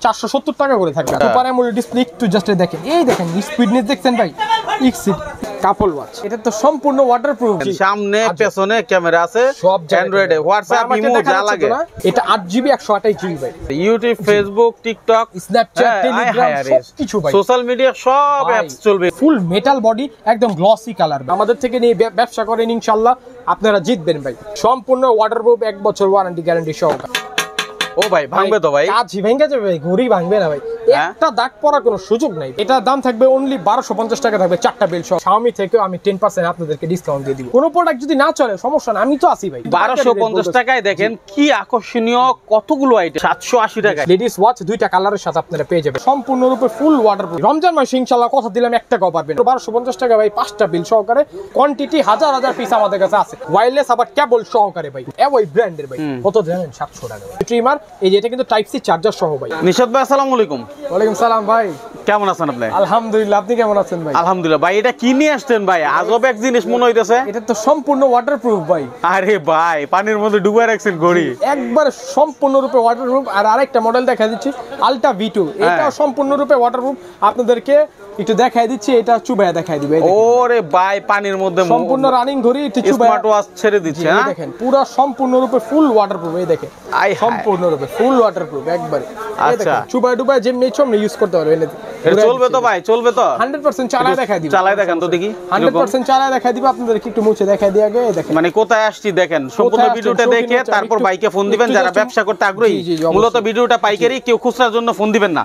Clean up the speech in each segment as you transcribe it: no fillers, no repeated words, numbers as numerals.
470 টাকা করে থাকবে। সুপার অ্যামোলেড ডিসপ্লে একটু জাস্ট দেখেন, এই দেখেন স্পিডনেস দেখছেন ভাই, এক্সিট কাপল ওয়াচ। এটা তো সম্পূর্ণ ওয়াটারপ্রুফ, সামনে পেছনে ক্যামেরা আছে, সব অ্যান্ড্রয়েডে হোয়াটসঅ্যাপ ইমো যা লাগে। এটা 8GB 128GB ভাই। YouTube, Facebook, TikTok, Snapchat, Telegram সবকিছু ভাই, সোশ্যাল মিডিয়া সব অ্যাপস চলবে। ফুল মেটাল বডি, একদম গ্লসি কালার। আমাদের থেকে নিয়ে ব্যবসা করেন, ইনশাআল্লাহ আপনারা জিতবেন ভাই। সম্পূর্ণ ওয়াটারপ্রুফ, 1 বছর ওয়ারেন্টি গ্যারান্টি সহকারে। ও ভাই ভাঙবে তো ভাই? কাজ ভেঙে যাবে ভাই, ঘড়ি ভাঙবে না ভাই, একটা দাগ পড়ার কোনো সুযোগ নাই। এটার দাম থাকবে অনলি 1250 টাকা থাকবে, 4টা বেল সহ। Xiaomi থেকে আমি 10% আপনাদেরকে ডিসকাউন্ট দিয়ে দিব। কোনো প্রোডাক্ট যদি না চলে সমস্যা না, আমি তো আছি ভাই। 1250 টাকায় দেখেন কি আকর্ষণীয় কতগুলো আইটেম। 780 টাকায় লেডিস ওয়াচ 2টা কালারের সাথে আপনারা পেয়ে যাবেন, সম্পূর্ণরূপে ফুল ওয়াটারপ্রুফ। রমজান মাসে ইনশাআল্লাহ কথা দিলাম 1 টাকাও পারবেন। 1250 টাকা ভাই, 5টা বিল সহকারে, কোয়ান্টিটি হাজার হাজার পিস আমাদের কাছে আছে, ওয়্যারলেস আবার কেবল সহকারে ভাই। এওই ব্র্যান্ডের ভাই, কত জানেন? 700 টাকা ট্রিমার। এই যে এটা কিন্তু টাইপ সি চার্জার সহ ভাই। নিশাত ভাই আসসালামু আলাইকুম। ওয়ালাইকুম সালাম ভাই, কেমন আছেন আপনি? আলহামদুলিল্লাহ, আপনি কেমন আছেন ভাই? আলহামদুলিল্লাহ। ভাই এটা কি নিয়ে আসছেন ভাই? আজব এক জিনিস মনে হইতেছে। এটা তো সম্পূর্ণ ওয়াটারপ্রুফ ভাই। আরে ভাই পানির মধ্যে ডুবাই রাখছেন ঘড়ি, একবার সম্পূর্ণরূপে ওয়াটারপ্রুফ। আর আরেকটা মডেল দেখা দিচ্ছি, আলট্রা V2, এটা সম্পূর্ণরূপে ওয়াটারপ্রুফ। আপনাদেরকে একটু দেখাই দিচ্ছি, এটা চুবায়া দেখাই দিবে। ওরে ভাই পানির মধ্যে সম্পূর্ণ রানিং ঘড়ি, একটু চুবায়া স্মার্ট ওয়াচ ছেড়ে দিচ্ছে। হ্যাঁ দেখেন, পুরো সম্পূর্ণরূপে ফুল ওয়াটারপ্রুফ। এই দেখেন সম্পূর্ণরূপে ফুল ওয়াটারপ্রুফ একবারে। আচ্ছা, চুবায়া ডুবায়া যেমনি ইচ্ছা ইউজ করতে পারবেন। এটা চলবে তো ভাই? চলবে তো 100% চালায় দেখাই দিব। চালায় দেখান তো দেখি। 100% চালায় দেখাই দিব আপনাদেরকে, একটু মুছে দেখাই দিয়ে আগে দেখেন মানে কোথায় আসছি দেখেন। সম্পূর্ণ ভিডিওটা দেখে তারপর বাইকে ফোন দিবেন যারা ব্যবসা করতে আগ্রহী। মূলত ভিডিওটা পাইকারি, কেউ খুচরার জন্য ফোন দিবেন না।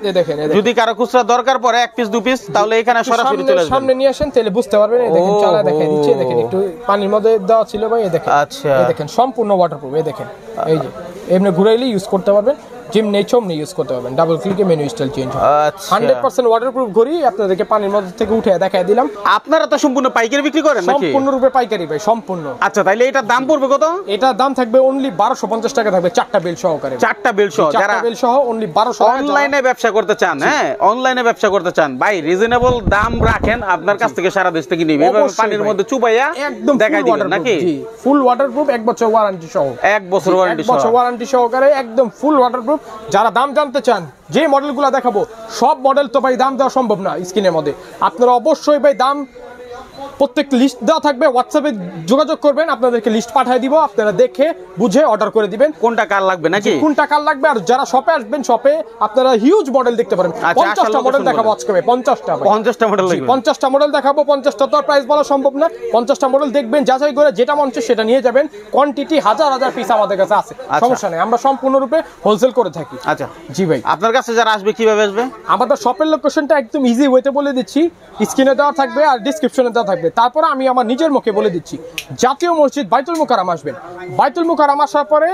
যদি কারো খুচরা দরকার পড়ে 1 পিস 2 পিস, তাহলে এখানে সরাসরি চলে আসবেন, সামনে নিয়ে আসেন, তাহলে বুঝতে পারবেন। এই দেখেন চালায় দেখাই দিচ্ছি, দেখেন একটু পানির মধ্যে দেওয়া ছিল ভাই। এই দেখেন, আচ্ছা এই দেখেন সম্পূর্ণ ওয়াটারপ্রুফ। এই দেখেন, এই যে এমনি ঘুরাইলে ইউজ করতে পারবেন, যেমনি চমনি ইউজ করতে পারবেন। ডাবল ক্লিকে মেনু স্টাইল চেঞ্জ হয়। 100% ওয়াটারপ্রুফ ঘড়ি আপনাদেরকে পানির মধ্যে থেকে উঠে দেখাই দিলাম। আপনারা তো সম্পূর্ণ পাইকারি বিক্রি করেন নাকি? সম্পূর্ণরূপে পাইকারি ভাই, সম্পূর্ণ। আচ্ছা, তাইলে এটার দাম পড়বে কত? এটার দাম থাকবে অনলি 1250 টাকা থাকবে, 4টা বিল সহকারে। 4টা বিল সহ, যারা বিল সহ অনলি 1200 টাকা। অনলাইনে ব্যবসা করতে চান, হ্যাঁ অনলাইনে ব্যবসা করতে চান ভাই, রিজনেবল দাম রাখেন, আপনার কাছ থেকে সারা দেশ থেকে নিবে। এভাবে পানির মধ্যে চুবাইয়া একদম দেখাই দিবেন নাকি? ফুল ওয়াটারপ্রুফ, 1 বছর ওয়ারেন্টি সহ। 1 বছর ওয়ারেন্টি সহ, 1 বছর ওয়ারেন্টি সহকারে একদম ফুল ওয়াটারপ্রুফ। যারা দাম জানতে চান, যে মডেলগুলো দেখাবো সব মডেল তো ভাই দাম দেওয়া সম্ভব না স্ক্রিনের মধ্যে। আপনারা অবশ্যই ভাই দাম প্রত্যেক লিস্ট দেওয়া থাকবে, হোয়াটসঅ্যাপে যোগাযোগ করবেন, আপনাদেরকে লিস্ট পাঠিয়ে দিব, আপনারা দেখে বুঝে অর্ডার করে দিবেন কোনটা কার লাগবে নাকি, কোনটা কার লাগবে। আর যারা শপে আসবেন, শপে আপনারা হিউজ মডেল দেখতে পারেন। 50টা মডেল দেখাবো আজকে ভাই, 50টা মডেল লাগবে। 50টা মডেল দেখাবো, 50টা তো প্রাইস বলা সম্ভব না। 50টা মডেল দেখবেন, যাচাই করে যেটা মন চায় সেটা নিয়ে যাবেন। কোয়ান্টিটি হাজার হাজার পিস আমাদের কাছে আছে, সমস্যা নেই, আমরা সম্পূর্ণরূপে হোলসেল করে থাকি। আচ্ছা জি ভাই। আপনার কাছে যারা আসবে কিভাবে আসবে? আমাদের শপের লোকেশনটা একদম ইজি ওয়েতে বলে দিচ্ছি, স্ক্রিনে দেওয়া থাকবে আর ডিসক্রিপশনে দেওয়া থাকবে। তারপর আমি আমার নিজের মুখে বলে দিচ্ছি, জাতীয় মসজিদ বাইতুল মুকাররম আসবেন। বাইতুল মুকাররম আসার পরে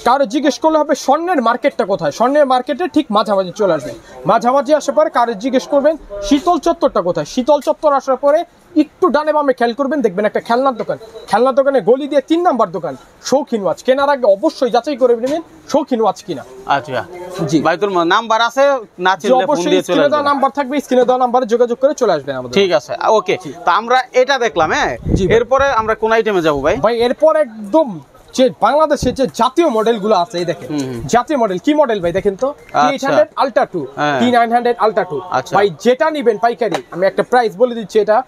কারো জিজ্ঞেস করলে হবে স্বর্ণের মার্কেটটা কোথায়। স্বর্ণের মার্কেটে ঠিক মাঝামাঝি চলে আসবেন। মাঝামাঝি আসার পরে কারো জিজ্ঞেস করবেন শীতল চত্বরটা কোথায়। শীতল চত্বর আসার পরে একটু ডানে বামে খেয়াল করবেন, দেখবেন একটা খেলনার দোকান। খেলনার দোকানে গলি দিয়ে 3 নাম্বার দোকান, শৌখিন ওয়াচ। কেনার আগে অবশ্যই যাচাই করে নেবেন শৌখিন ওয়াচ কিনা। আচ্ছা জি, বাইতুল নাম্বার আছে, না চিনলে ফোন দিয়ে চলে আসবেন। নাম্বার থাকবে, স্ক্রিনে দেওয়া নাম্বারে যোগাযোগ করে চলে আসবেন আমাদের। ঠিক আছে, ওকে। তো আমরা এটা দেখলাম, হ্যাঁ এরপরে আমরা কোন আইটেমে যাব ভাই? ভাই এরপর একদম যে বাংলাদেশে যে জাতীয় মডেলগুলো আছে, এই দেখেন জাতীয় মডেল। কি মডেল ভাই দেখেন তো? T800 Ultra 2, T900 Ultra 2 ভাই। যেটা নিবেন পাইকারি, আমি একটা প্রাইস বলে দিচ্ছি, এটা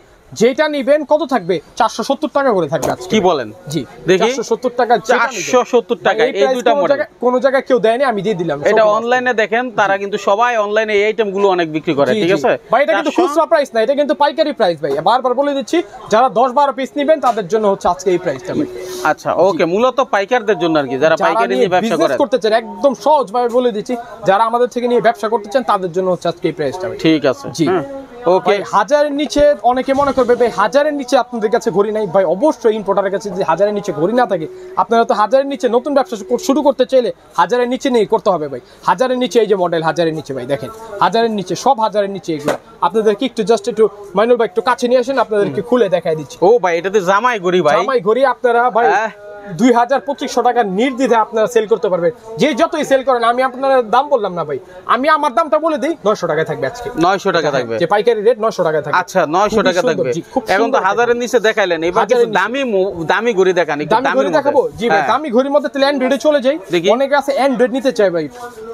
যেটা নিবেন কত থাকবে? 470 টাকা করে থাকবে আজকে। কি বলেন? জি দেখি, 470 টাকা। 470 টাকা এই দুটো মডেল কোন জায়গায় কেউ দেয়নি, আমি দিয়ে দিলাম। এটা অনলাইনে দেখেন, তারা কিন্তু সবাই অনলাইনে এই আইটেমগুলো অনেক বিক্রি করে, ঠিক আছে ভাই? এটা কিন্তু খুচরা প্রাইস না, এটা কিন্তু পাইকারি প্রাইস ভাই। বারবার বলে দিচ্ছি, যারা 10-12 পিস নেবেন তাদের জন্য হচ্ছে আজকে এই প্রাইসটা ভাই। আচ্ছা ওকে, মূলত পাইকারদের জন্য আর কি, যারা পাইকারি নিয়ে ব্যবসা করতে চান, একদম সহজ ভাবে বলে দিচ্ছি, যারা আমাদের থেকে নিয়ে ব্যবসা করতে চান তাদের জন্য হচ্ছে আজকে এই প্রাইসটা ভাই। ঠিক আছে জি ওকে। হাজারের নিচে অনেকে মনে করবে ভাই হাজারের নিচে আপনাদের কাছে ঘড়ি নাই। ভাই অবশ্যই ইম্পোর্টারের কাছে যদি হাজারের নিচে ঘড়ি না থাকে, আপনারা তো হাজারের নিচে নতুন ব্যবসা শুরু করতে চাইলে হাজারের নিচে নিয়ে করতে হবে ভাই। হাজারের নিচে এই যে মডেল হাজারের নিচে ভাই, দেখেন হাজারের নিচে, সব হাজারের নিচে এগুলো। আপনাদেরকে একটু জাস্ট একটু মাইনুল ভাই একটু কাছে নিয়ে আসেন, আপনাদেরকে খুলে দেখাই দিচ্ছি। ও ভাই, এটা তো জামাই ঘড়ি ভাই। জামাই ঘড়ি আপনারা ভাই 2000-2500 টাকা নির্দ্বিধায় আপনারা সেল করতে পারবেন। যে যতই সেল করেন, আমি আপনার দাম বললাম না ভাই, আমি আমার দামটা বলে দিই, 900 টাকায় থাকবে আজকে। 900 টাকা থাকবে, যে পাইকারি রেট 900 টাকায় থাকবে। আচ্ছা 900 টাকা থাকবে। এখন তো 1000 এর নিচে দেখাইলেন, এবার কিছু দামি ঘড়ি দেখান, একটু দামি ঘড়ি দেখাবো। জি ভাই, দামি ঘড়ির মধ্যে তাহলে অ্যান্ড্রয়েডে চলে যাই। অনেকে আছে অ্যান্ড্রয়েড নিতে চায় ভাই,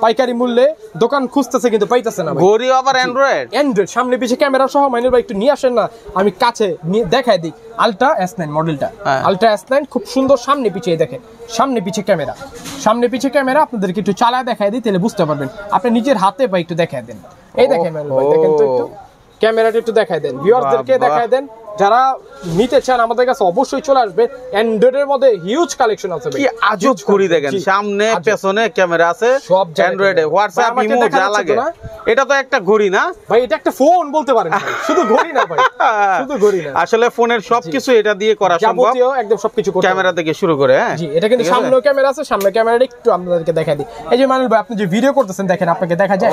পাইকারি মূল্যে দোকান খুঁজতেছে কিন্তু পাইতেছে না ভাই। ঘড়ি আবার অ্যান্ড্রয়েড, সামনে পিছে ক্যামেরা সহ। মাইনুল ভাই একটু নিয়ে আসেন না, আমি কাছে দেখাই দিই। আলট্রা S9 মডেলটা, আলট্রা S9 খুব সুন্দর। সামনে পিছে দেখেন, সামনে পিছে ক্যামেরা, সামনে পিছে ক্যামেরা। আপনাদেরকে একটু চালায় দেখাই দিই, তাহলে বুঝতে পারবেন। আপনি নিজের হাতে ভাই একটু দেখাই দেন। এই দেখেন মাইনুল ভাই, দেখেন তো একটু ক্যামেরাটা একটু দেখাই দেন, ভিউয়ারদেরকে দেখাই দেন। যারা নিতে চান আমাদের কাছে অবশ্যই চলে আসবে। অ্যান্ড্রয়েডের মধ্যে হিউজ কালেকশন আছে ভাই। কি আজব ঘড়ি দেখেন, সামনে পেছনে ক্যামেরা আছে, সব অ্যান্ড্রয়েডে, হোয়াটসঅ্যাপ, ইমো যা লাগে। এটা তো একটা ঘড়ি না ভাই, এটা একটা ফোন বলতে পারেন, শুধু ঘড়ি না ভাই, শুধু ঘড়ি না। আসলে ফোনের সবকিছু এটা দিয়ে করা সম্ভব, যাবতীয় একদম সবকিছু ক্যামেরা থেকে শুরু করে। হ্যাঁ জি, এটা কিন্তু সামনেও ক্যামেরা আছে। সামনে ক্যামেরাটা একটু আপনাদেরকে দেখাই দিই। এই যে মানিল ভাই, আপনি যে ভিডিও করতেছেন দেখেন, আপনাকে দেখা যায়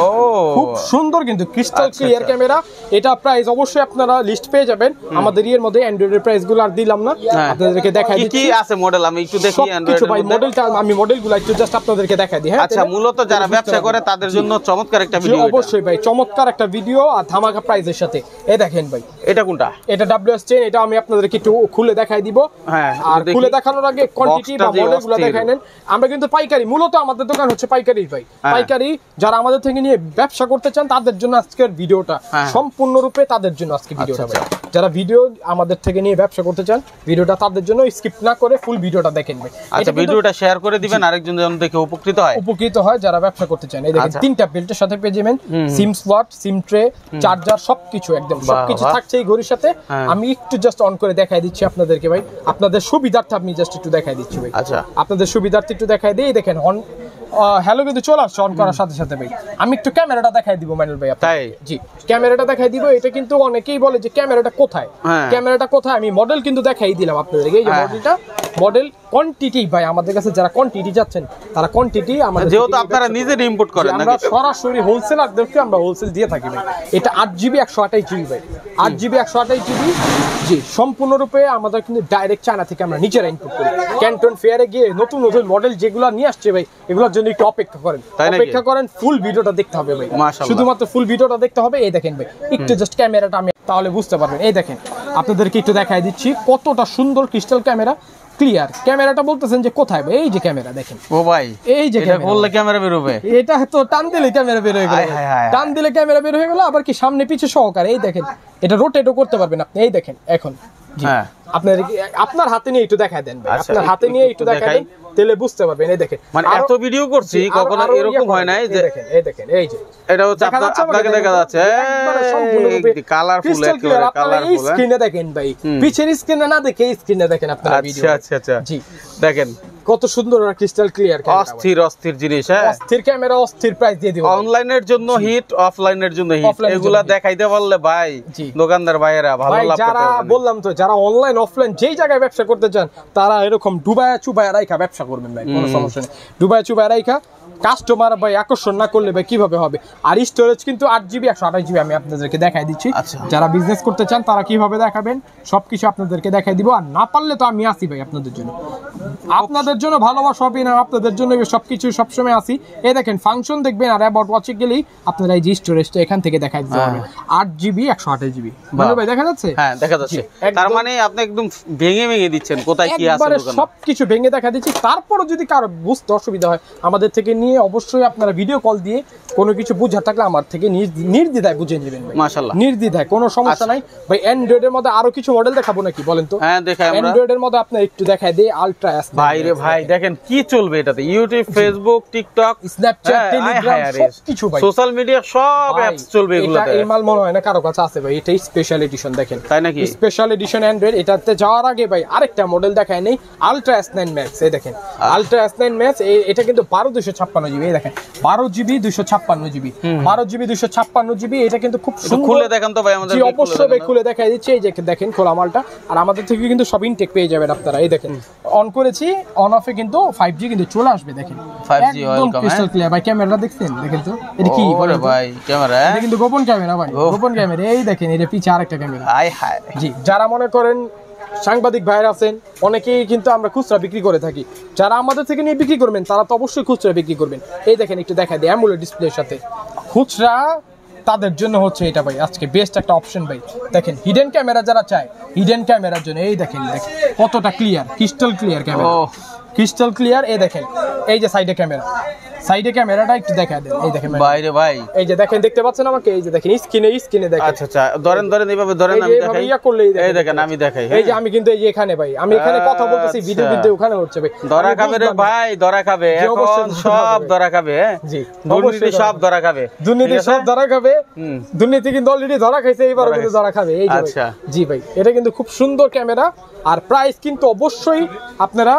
খুব সুন্দর কিন্তু ক্রিস্টাল ক্লিয়ার ক্যামেরা। এটা প্রাইস অবশ্যই আপনারা লিস্ট পেয়ে যাবেন আমাদের এর মধ্যে। অ্যান্ড্রয়েডের প্রাইসগুলো আর দিলাম না, আপনাদেরকে দেখাই দিচ্ছি। কি আছে মডেল, আমি একটু দেখি অ্যান্ড্রয়েড ভাই। মডেলটা আমি মডেলগুলো একটু জাস্ট আপনাদেরকে দেখাই দিই। হ্যাঁ, আচ্ছা, মূলত যারা ব্যবসা করে তাদের জন্য চমৎকার একটা ভিডিও। অবশ্যই ভাই, চমৎকার একটা ভিডিও আর ধামাকা প্রাইসের সাথে। এই দেখেন ভাই, এটা কোনটা? এটা WS10। এটা আমি আপনাদেরকে একটু খুলে দেখাই দিব। হ্যাঁ, আর খুলে দেখানোর আগে কোয়ান্টিটি বা মডেলগুলো দেখাই নেন। আমরা কিন্তু পাইকারি, মূলত আমাদের দোকান হচ্ছে পাইকারি ভাই। পাইকারি যারা আমাদের থেকে নিয়ে ব্যবসা করতে চান তাদের জন্য আজকের ভিডিওটা, সম্পূর্ণরূপে তাদের জন্য আজকে ভিডিওটা ভাই। যারা ভিডিও আমাদের থেকে নিয়ে ব্যবসা করতে চান, ভিডিওটা তাদের জন্য, স্কিপ না করে ফুল ভিডিওটা দেখেন ভাই। আচ্ছা, ভিডিওটা শেয়ার করে দিবেন, আরেকজন যেন দেখে উপকৃত হয় যারা ব্যবসা করতে চান। এই দেখেন, 3টা বেল্টের সাথে পেয়ে যাবেন সিম স্লট, সিম ট্রে, চার্জার, সবকিছু একদম সবকিছু থাকছে এই ঘড়ির সাথে। আমি একটু জাস্ট অন করে দেখাই দিচ্ছি আপনাদেরকে ভাই, আপনাদের সুবিধার্থে আমি জাস্ট একটু দেখাই দিচ্ছি ভাই। আচ্ছা, আপনাদের সুবিধার্থে একটু দেখাই দিই। দেখেন অন হ্যালো কিন্তু চলে আসছে অন করার সাথে সাথে ভাই। আমি একটু ক্যামেরাটা দেখাই দিব মাইনুল ভাই। তাই? জি, ক্যামেরাটা দেখাই দিব। এটা কিন্তু অনেকেই বলে যে ক্যামেরাটা কোথায়, ক্যামেরাটা কোথায়। আমি মডেল কিন্তু দেখাই দিলাম আপনাদেরকে। এই যে মডেলটা, মডেল কোয়ান্টিটি ভাই, আমাদের কাছে যারা কোয়ান্টিটি যাচ্ছেন তারা কোয়ান্টিটি আমাদের, যেহেতু আপনারা নিজে ইম্পোর্ট করেন, আমরা সরাসরি হোলসেলারদেরকে আমরা হোলসেল দিয়ে থাকি ভাই। এটা 8GB 128GB ভাই, 8GB 128GB। জি, সম্পূর্ণরূপে আমাদের কিন্তু ডাইরেক্ট চায়না থেকে আমরা নিজেরা ইম্পোর্ট করি। ক্যান্টন ফেয়ারে গিয়ে নতুন নতুন মডেল যেগুলো নিয়ে আসছে ভাই, এগুলোর জন্য একটু অপেক্ষা করেন, ফুল ভিডিওটা দেখতে হবে ভাই, শুধুমাত্র ফুল ভিডিওটা দেখতে হবে। এই দেখেন ভাই, একটু জাস্ট ক্যামেরাটা আমি তাহলে বুঝতে পারবেন। এই দেখেন, আপনাদেরকে একটু দেখাই দিচ্ছি কতটা সুন্দর ক্রিস্টাল ক্যামেরা, ক্লিয়ার ক্যামেরাটা। বলতেছেন যে কোথায় ভাই, এই যে ক্যামেরা দেখেন। ও ভাই, এই যে এটা বললে ক্যামেরা বের হবে, এটা তো টান দিলে ক্যামেরা বের হয়ে গেল, টান দিলে ক্যামেরা বের হয়ে গেল। আবার কি সামনে পিছে সহকারে। এই দেখেন, এটা রোটেটও করতে পারবেন আপনি। এই দেখেন এখন, আপনার হাতে নিয়ে একটু দেখায় দেন ভাই, আপনার হাতে নিয়ে একটু দেখায় দেন, তাহলে বুঝতে পারবেন। এই দেখেন, মানে এত ভিডিও করছি কখনো এরকম হয় নাই যে দেখেন, এই দেখেন, এই যে এটা হচ্ছে আপনাকে দেখা যাচ্ছে কালারফুল, একেবারে কালারফুল। এই স্ক্রিনে দেখেন ভাই, পিছের স্ক্রিনে না দেখে এই স্ক্রিনে দেখেন আপনারা ভিডিও। আচ্ছা আচ্ছা, জি দেখেন কত সুন্দর আর ক্রিস্টাল ক্লিয়ার ক্যামেরা, অস্থির অস্থির জিনিস। হ্যাঁ, অস্থির ক্যামেরা, অস্থির প্রাইস দিয়ে দিব। অনলাইনের জন্য হিট, অফলাইনের জন্য হিট, এগুলা দেখাইতে পারলে ভাই দোকানদার ভাইয়েরা ভালো লাভ করতে যারা পারবেন। বললাম তো, যারা অনলাইন অফলাইন যেই জায়গায় ব্যবসা করতে চান তারা এরকম ডুবায়া চুবায়া রাইখা ব্যবসা করবেন ভাই, কোনো সমস্যা নেই। ডুবায়া চুবায়া রাইখা কাস্টমার ভাই আকর্ষণ না করলে ভাই কিভাবে হবে। আর স্টোরেজ কিন্তু 8GB 128GB আমি আপনাদেরকে দেখাই দিচ্ছি। যারা বিজনেস করতে চান তারা কিভাবে দেখাবেন সবকিছু আপনাদেরকে দেখাই দিব। আর না পারলে তো আমি আসি ভাই আপনাদের জন্য, আপনাদের জন্য ভালোবাসা হবে না, আপনাদের জন্য সবকিছু সবসময় আসি। এই দেখেন ফাংশন দেখবেন, আর অ্যাবাউট ওয়াচে গেলেই আপনারা এই যে স্টোরেজটা এখান থেকে দেখাই দিতে পারবেন। 8GB 128GB ভাই দেখা যাচ্ছে? হ্যাঁ দেখা যাচ্ছে। তার মানে আপনি একদম ভেঙে ভেঙে দিচ্ছেন কোথায় কি আছে, সবকিছু ভেঙে দেখা দিচ্ছি। তারপরও যদি কারো বুঝতে অসুবিধা হয় আমাদের থেকে নিয়ে অবশ্যই আপনারা ভিডিও কল দিয়ে কোনো কিছু বুঝার থাকলে আমার থেকে নির্দ্বিধায় বুঝে নেবেন ভাই, মাশাআল্লাহ, নির্দ্বিধায়, কোনো সমস্যা নাই ভাই। অ্যান্ড্রয়েডের মধ্যে আরো কিছু মডেল দেখাবো নাকি বলেন তো? হ্যাঁ দেখাই আমরা। অ্যান্ড্রয়েডের মধ্যে আপনি একটু দেখায় দেই আলট্রা এস ভাই রে ভাই, দেখেন কি চলবে এটাতে, YouTube, Facebook, TikTok, Snapchat, Telegram, সবকিছু ভাই, সোশ্যাল মিডিয়া সব অ্যাপস চলবে এগুলোতে। এই মাল মনে হয় না কারো কাছে আছে ভাই, এটাই স্পেশাল এডিশন দেখেন। তাই নাকি? Special edition Android. এটাতে যাওয়ার আগে ভাই আরেকটা মডেল দেখায় নেই, আলট্রা S9 Max। এই দেখেন আলট্রা S9 Max, এটা কিন্তু 12/256GB। এই দেখেন 12GB 256GB, 12GB 256GB। এটা কিন্তু খুব সুন্দর। খুলে দেখেন তো ভাই আমাদের। জি অবশ্যই ভাই খুলে দেখাই দিচ্ছি। এই যে দেখেন খোলা মালটা। আর আমাদের থেকে কিন্তু সব ইনটেক পেয়ে যাবেন আপনারা। এই দেখেন অন করেছি, অন অফে কিন্তু 5G কিন্তু চলে আসবে। দেখেন 5G একদম ক্রিস্টাল ক্লিয়ার ভাই। ক্যামেরাটা দেখছেন? দেখেন তো এটা কি ওরে ভাই, ক্যামেরা এটা কিন্তু গোপন ক্যামেরা ভাই, গোপন ক্যামেরা। এই দেখেন এটা পিছে আরেকটা ক্যামেরা। High high. জি, যারা মনে করেন সাংবাদিক ভাইরা আছেন, অনেকেই কিন্তু আমরা খুচরা বিক্রি করে থাকি। যারা আমাদের থেকে নিয়ে বিক্রি করবেন তারা তো অবশ্যই খুচরা বিক্রি করবেন। এই দেখেন একটু দেখা দেয় অ্যামোলেড ডিসপ্লের সাথে খুচরা তাদের জন্য হচ্ছে এটা ভাই আজকে বেস্ট একটা অপশন ভাই। দেখেন হিডেন ক্যামেরা যারা চায়, হিডেন ক্যামেরার জন্য এই দেখেন কতটা clear, crystal clear camera, crystal clear. এই দেখেন এই যে সাইডে ক্যামেরা, সাইডে ক্যামেরাটা একটু দেখা দেন। এই দেখেন বাইরে ভাই, এই যে দেখেন, দেখতে পাচ্ছেন আমাকে? এই যে দেখেন স্ক্রিনে দেখেন। আচ্ছা আচ্ছা, ধরেন ধরেন এইভাবে ধরেন, আমি দেখাই। এই দেখেন আমি দেখাই। এই যে আমি কিন্তু এই যে এখানে ভাই, আমি এখানে কথা বলতেছি, ভিডিও কিন্তু ওখানে হচ্ছে ভাই। ধরা খাবে রে ভাই, ধরা খাবে, এখন সব ধরা খাবে। জি, দুর্নীতি সব ধরা খাবে, দুর্নীতি সব ধরা খাবে। দুর্নীতি কিন্তু অলরেডি ধরা খাইছে, এইবারও কিন্তু ধরা খাবে। এই যে আচ্ছা জি ভাই, এটা কিন্তু খুব সুন্দর ক্যামেরা। আর প্রাইস কিন্তু অবশ্যই আপনারা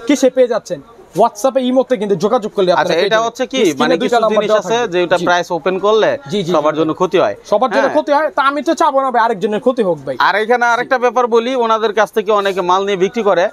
কিসে পেয়ে যাচ্ছেন? হোয়াটসঅ্যাপে ইমোতে কিন্তু যোগাযোগ করলে আপনারা। আচ্ছা, এটা হচ্ছে কি মানে কিছু জিনিস আছে যে এটা প্রাইস ওপেন করলে সবার জন্য ক্ষতি হয়, সবার জন্য ক্ষতি হয়। তা আমি তো চাবো না ভাই আরেকজনের ক্ষতি হোক ভাই। আর এখানে আরেকটা ব্যাপার বলি, ওনাদের কাছ থেকে অনেকে মাল নিয়ে বিক্রি করে,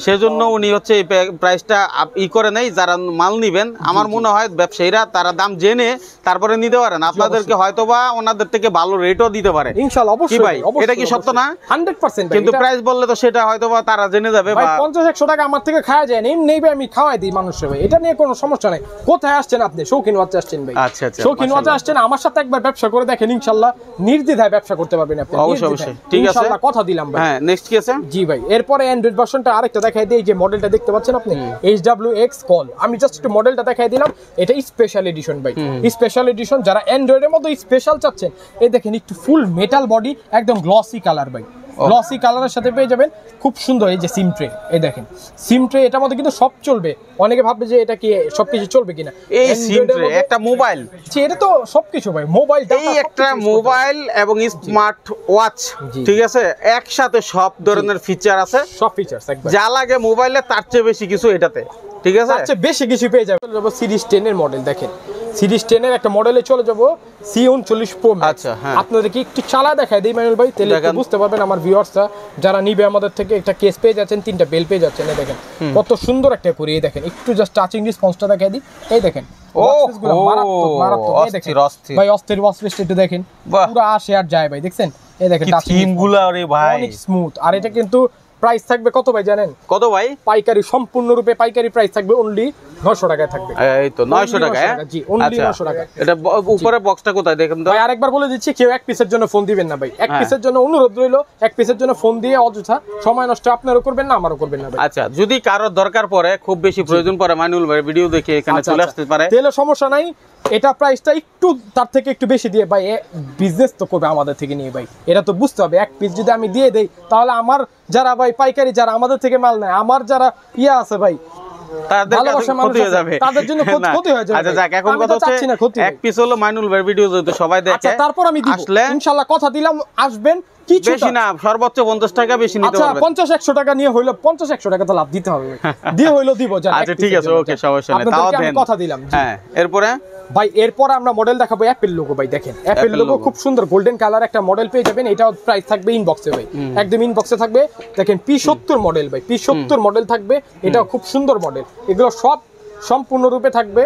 সেজন্য উনি হচ্ছে এই প্রাইসটা ই করে নেই। যারা মাল নিবেন, আমার মনে হয় ব্যবসায়ীরা তারা দাম জেনে তারপরে নিতে পারেন। আপনাদেরকে হয়তোবা ওনাদের থেকে ভালো রেটও দিতে পারে ইনশাআল্লাহ। অবশ্যই ভাই, এটা কি সত্য না? 100%। কিন্তু প্রাইস বললে তো সেটা হয়তোবা তারা জেনে যাবে। ভাই 50-100 টাকা আমার থেকে খাওয়া যায় না, নেই আমি খাওয়াই দিই মানুষের ভাই, এটা নিয়ে কোনো সমস্যা নাই। কোথায় আসছেন আপনি? শৌখিন ওয়াচে আসছেন ভাই। আচ্ছা আচ্ছা, শৌখিন ওয়াচে আসছেন, আমার সাথে একবার ব্যবসা করে দেখেন, ইনশাআল্লাহ নির্দ্বিধায় ব্যবসা করতে পারবেন আপনি। অবশ্যই অবশ্যই, ঠিক আছে ইনশাআল্লাহ, কথা দিলাম ভাই। হ্যাঁ, নেক্সট কি আছে? জি ভাই, এরপরে অ্যান্ড্রয়েড ভার্সনটা আরেকটা দেখাই দেই। যে মডেলটা দেখতে পাচ্ছেন আপনি, HWX কল, আমি জাস্ট একটু মডেলটা দেখাই দিলাম। এটা স্পেশাল এডিশন ভাই, স্পেশাল এডিশন। যারা অ্যান্ড্রয়েডের মধ্যে স্পেশাল চাচ্ছেন, এই দেখেন একটু ফুল মেটাল বডি, একদম গ্লসি কালার ভাই, গ্লসি কালারের সাথে পেয়ে যাবেন। খুব সুন্দর এই যে সিম ট্রে, এই দেখেন সিম ট্রে, এটার মধ্যে কিন্তু সব চলবে। অনেকে ভাববে যে এটা কি সবকিছু চলবে কিনা। এই সিম ট্রে একটা মোবাইল, এটা তো সবকিছু ভাই, মোবাইল, এই একটা মোবাইল এবং স্মার্ট ওয়াচ, ঠিক আছে, একসাথে সব ধরনের ফিচার আছে, সব ফিচারস একবার যা লাগে মোবাইলে তার চেয়ে বেশি কিছু এটাতে, ঠিক আছে, তার চেয়ে বেশি কিছু পেয়ে যাবেন। সিরিজ 10 এর মডেল দেখেন, সিরিজ 10 এর একটা মডেলে চলে যাব C39 Pro Max। আচ্ছা হ্যাঁ, আপনাদেরকে একটু চালা দেখাই দেই ম্যানুয়াল ভাই, তাহলে একটু বুঝতে পারবেন আমার ভিউয়ার্সরা যারা নিবে আমাদের থেকে। একটা কেস পেয়ে যাচ্ছেন, 3টা বেল পেয়ে যাচ্ছেন। এই দেখেন কত সুন্দর একটা পুরি, এই দেখেন একটু জাস্ট টাচিং রেসপন্সটা দেখাই দিই। এই দেখেন বক্সগুলো মারাত্মক মারাত্মক, এই দেখেন ভাই অস্থির ওয়াচ লিস্ট একটু দেখেন, পুরো আসে আর যায় ভাই, দেখছেন? এই দেখেন টাচিংগুলো, আরে ভাই অনেক স্মুথ। আর এটা কিন্তু প্রাইস থাকবে কত ভাই জানেন? কত ভাই? পাইকারি, সম্পূর্ণরূপে পাইকারি প্রাইস থাকবে অনলি 900 টাকায় থাকবে। এই তো 900 টাকা, জি অনলি 900 টাকা। এটা উপরে বক্সটা কোথায় দেখেন তো ভাই? আরেকবার বলে দিচ্ছি, কেউ এক পিসের জন্য ফোন দিবেন না ভাই, এক পিসের জন্য অনুরোধ রইলো। এক পিসের জন্য ফোন দিয়ে অযথা সময় নষ্ট আপনারও করবেন না, আমারও করবেন না ভাই। আচ্ছা, যদি কারোর দরকার পড়ে, খুব বেশি প্রয়োজন পড়ে, মাইনুল ভাই ভিডিও দেখে এখানে চলে আসতে পারে, তাহলে সমস্যা নাই। এটা প্রাইসটা একটু তার থেকে একটু বেশি দিয়ে ভাই বিজনেস তো করবে আমাদের থেকে নিয়ে ভাই, এটা তো বুঝতে হবে। এক পিস যদি আমি দিয়ে দেই, তাহলে আমার যারা ভাই পাইকারি, যারা আমাদের থেকে মাল নেয়, আমার যারা ইয়া আছে ভাই, তাদের ক্ষতি হয়ে যাবে, তাদের জন্য ক্ষতি হয়ে যাবে। আচ্ছা যাক, এখন কথা হচ্ছে এক পিস হলো মাইনুল ভাই ভিডিও যদি সবাই দেখে, আচ্ছা তারপর আমি দিব ইনশাআল্লাহ, কথা দিলাম আসবেন। কিছু বেশি না, সর্বোচ্চ 50 টাকা বেশি নিতে পারবেন। আচ্ছা 50-100 টাকা নিয়ে হইলো, 50-100 টাকা তো লাভ দিতে হবে দিয়ে হইলো দিব। আচ্ছা ঠিক আছে, ওকে, সমস্যা নেই, তাও দেন, কথা দিলাম। হ্যাঁ, এরপরে ভাই এরপর আমরা মডেল দেখাবো অ্যাপেল লোগো ভাই। দেখেন অ্যাপেল লোগো খুব সুন্দর গোল্ডেন কালার একটা মডেল পেয়ে যাবেন। এটাও প্রাইস থাকবে ইনবক্সে ভাই, একদম ইনবক্সে থাকবে। দেখেন P70 মডেল ভাই, P70 মডেল থাকবে, এটাও খুব সুন্দর মডেল। এগুলো সব সম্পূর্ণরূপে থাকবে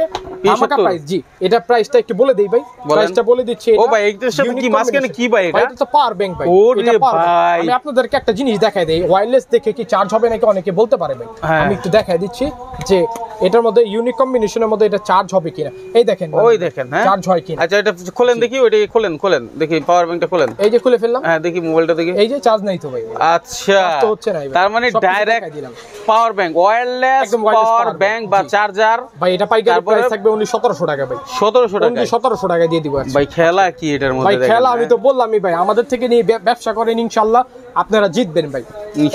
আমাকা প্রাইস। জি, এটা প্রাইসটা একটু বলে দেই ভাই, প্রাইসটা বলে দিচ্ছি। ও ভাই এটার সাথে কি মাঝখানে কি ভাই? এটা তো পাওয়ার ব্যাংক ভাই। ওরে ভাই, আমি আপনাদেরকে একটা জিনিস দেখাই দেই, ওয়্যারলেস দেখে কি চার্জ হবে নাকি অনেকে বলতে পারে ভাই। আমি একটু দেখাই দিচ্ছি যে এটার মধ্যে ইউনিক কম্বিনেশনের মধ্যে এটা চার্জ হবে কিনা। এই দেখেন, ওই দেখেন, হ্যাঁ চার্জ হয় কিনা। আচ্ছা এটা খোলেন দেখি, ওইটা খোলেন দেখি, পাওয়ার ব্যাংকটা খোলেন। এই যে খুলে ফেললাম, হ্যাঁ দেখি মোবাইলটা দেখি। এই যে চার্জ নাই তো ভাই। আচ্ছা তো হচ্ছে না, তার মানে direct power bank, wireless power bank বা চার্জার ভাই। এটা পাইকারি প্রাইস থাকবে only 1700 টাকা ভাই, 1700 টাকা, 1700 টাকা দিয়ে দিব ভাই। খেলা কি এটার মধ্যে? ভাই খেলা আমি তো বললামই ভাই, আমাদের থেকে নিয়ে ব্যবসা করেন, ইনশাআল্লাহ আপনারা জিতবেন ভাই।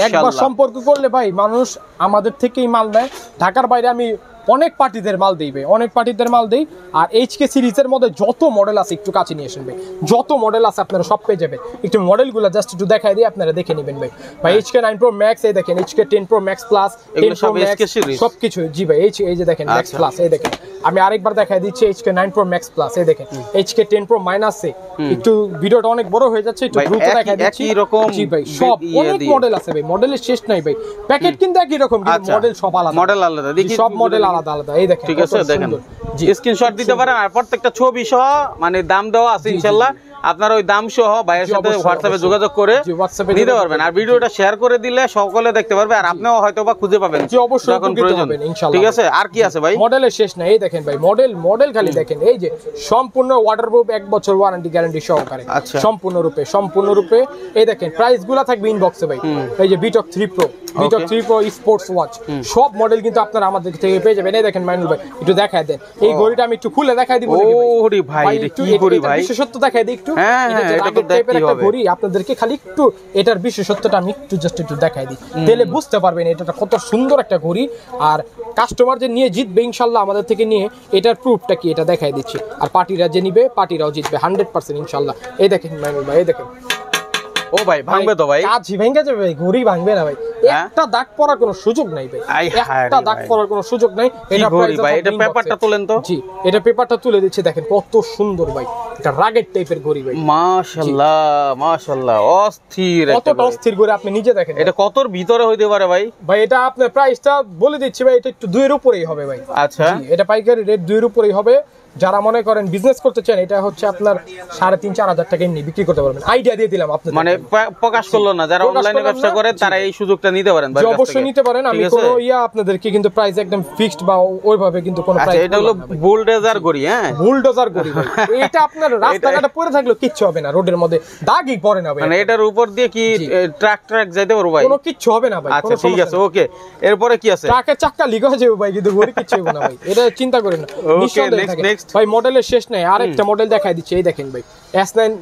একবার সম্পর্ক করলে ভাই মানুষ আমাদের থেকেই মাল নেয়। ঢাকার বাইরে আমি অনেক পার্টিদের মাল দেই ভাই, অনেক পার্টিদের মাল দেই। আর এইচকে সিরিজের মধ্যে যত মডেল আছে একটু কাছে নিয়ে আসেন ভাই, যত মডেল আছে আপনারা সব পেয়ে যাবেন। একটু মডেলগুলো জাস্ট একটু দেখাই দিই, আপনারা দেখে নেবেন ভাই। ভাই HK9 Pro Max, এই দেখেন HK10 Pro Max Plus, 10 Pro Max সবকিছু। জি ভাই, এই যে দেখেন Max Plus, এই দেখেন আমি আরেকবার দেখাই দিচ্ছি HK9 Pro Max Plus, এই দেখেন HK10 Pro Minus এ। একটু ভিডিওটা অনেক বড় হয়ে যাচ্ছে, একটু দ্রুত দেখাই দিচ্ছি। জি ভাই, সব অনেক মডেল আছে ভাই, মডেলের শেষ নাই ভাই। প্যাকেট কিন্তু একই রকম, কিন্তু মডেল সব আলাদা, মডেল আলাদা দেখি, সব মডেল আলাদা আলাদা। এই দেখেন, ঠিক আছে দেখেন স্ক্রিনশট দিতে পারেন, আর প্রত্যেকটা ছবি সহ মানে দাম দেওয়া আছে ইনশাআল্লাহ। আপনারা ওই দাম সহ ভাইয়ের সাথে হোয়াটসঅ্যাপে যোগাযোগ করে নিতে পারবেন। আর ভিডিওটা শেয়ার করে দিলে সকলে দেখতে পারবে, আর আপনিও হয়তো বা খুঁজে পাবেন যখন প্রয়োজন। ঠিক আছে, আর কি আছে ভাই? মডেলের শেষ নাই, এই দেখেন ভাই মডেল খালি দেখেন, এই যে সম্পূর্ণ ওয়াটারপ্রুফ 1 বছর ওয়ারেন্টি গ্যারান্টি সহকারে সম্পূর্ণরূপে। এই দেখেন প্রাইসগুলো থাকবে ইনবক্সে ভাই। এই যে বিটক 3 প্রো স্পোর্টস ওয়াচ সব মডেল কিন্তু আপনারা আমাদের থেকে পেয়ে যাবেন। এই দেখেন মাইনুল ভাই একটু দেখায় দেন, এই ঘড়িটা আমি একটু খুলে দেখাই দিব। ওরে ভাই এটা কি ঘড়ি ভাই? বিশেষত্ব দেখাই দিই একটু। হ্যাঁ এটা তো দেখতেই হবে। ঘড়ি আপনাদেরকে খালি একটু এটার বিশেষত্বটা আমি একটু জাস্ট একটু দেখাই দিই, তাহলে বুঝতে পারবেন এটা কত সুন্দর একটা ঘড়ি। আর কাস্টমার যে নিয়ে জিতবে ইনশাআল্লাহ আমাদের থেকে নিয়ে, এটার প্রুফটা কি এটা দেখাই দিচ্ছি। আর পার্টিরা যে নিবে পার্টিরাও জিতবে 100% ইনশাআল্লাহ। এই দেখেন মাইনুল ভাই, এই দেখেন। ও ভাই ভাঙবে তো ভাই? কাজ ভেঙে যাবে ভাই, ঘড়ি ভাঙবে না ভাই। একটা দাগ পড়ার কোনো সুযোগ নাই ভাই, একটা দাগ পড়ার কোনো সুযোগ নাই। এটা ঘড়ি ভাই, এটা পেপারটা তুলেন তো। জি এটা পেপারটা তুলে দিচ্ছি, দেখেন কত সুন্দর ভাই। এটা রাগেট টাইপের ঘড়ি ভাই, মাশাআল্লাহ মাশাআল্লাহ, অস্থির একটা কতটা অস্থির ঘড়ি আপনি নিজে দেখেন। এটা কতর ভিতরে হইতে পারে ভাই? ভাই এটা আপনার প্রাইসটা বলে দিচ্ছি ভাই, এটা একটু 2 এর উপরেই হবে ভাই। আচ্ছা এটা পাইকারি রেট 2 এর উপরেই হবে। যারা মনে করেন বিজনেস করতে চান, এটা হচ্ছে আপনার 3.5-4 হাজার টাকা এমনি বিক্রি করতে পারবেন। আইডিয়া দিয়ে দিলাম আপনাদের, মানে প্রকাশ করলো না। যারা অনলাইনে ব্যবসা করে তারা এই সুযোগটা নিতে পারেন, অবশ্যই নিতে পারেন। আমি কোনো আপনাদেরকে কিন্তু প্রাইস একদম ফিক্সড বা ওইভাবে কিন্তু কোনো প্রাইস। এটা হলো বুলডোজার ঘড়ি। হ্যাঁ বুলডোজার ঘড়ি ভাই। এটা আপনার রাস্তাঘাটে পড়ে থাকলেও কিচ্ছু হবে না, রোডের মধ্যে দাগই পড়ে না ভাই। মানে এটার উপর দিয়ে কি ট্রাক যাইতে পারবো ভাই? কোনো কিচ্ছু হবে না ভাই। আচ্ছা ঠিক আছে, ওকে। এরপরে কি আছে? ট্রাকের চাকা লিক হয়ে যাবে ভাই, কিন্তু ঘড়ি কিচ্ছু হবে না ভাই, এটা চিন্তা করেন না। ওকে নেক্সট ভাই মডেলের শেষ নাই, আরেকটা মডেল দেখাই দিচ্ছি। এই দেখেন ভাই S9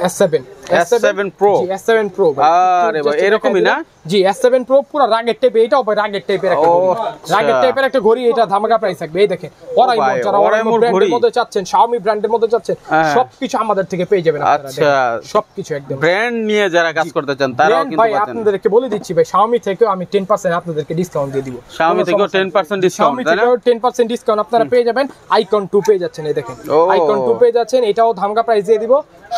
S7 Pro। জি S7 Pro ভাই। আরে ভাই এরকমই না? জি S7 Pro পুরো রাগেট টাইপ। এটাও ভাই রাগেট টাইপের একটা ঘড়ি, রাগেট টাইপের একটা ঘড়ি। এটা ধামাকা প্রাইস থাকবে। এই দেখেন ওরাইমো, যারা ওরাইমো ব্র্যান্ডের মধ্যে চাচ্ছেন, Xiaomi ব্র্যান্ডের মধ্যে চাচ্ছেন, সবকিছু আমাদের থেকে পেয়ে যাবেন আপনারা। আচ্ছা সবকিছু একদম ব্র্যান্ড নিয়ে যারা কাজ করতে চান তারাও কিন্তু ভাই পাচ্ছেন। আপনাদেরকে বলে দিচ্ছি ভাই, Xiaomi থেকেও আমি 10% আপনাদেরকে ডিসকাউন্ট দিয়ে দিব। Xiaomi থেকেও 10% ডিসকাউন্ট, Xiaomi থেকেও 10% ডিসকাউন্ট আপনারা পেয়ে যাবেন। Icon 2 পেয়ে যাচ্ছেন, এই দেখেন Icon 2 পেয়ে যাচ্ছেন। এটাও ধামাকা প্রাইস দিয়ে দিব।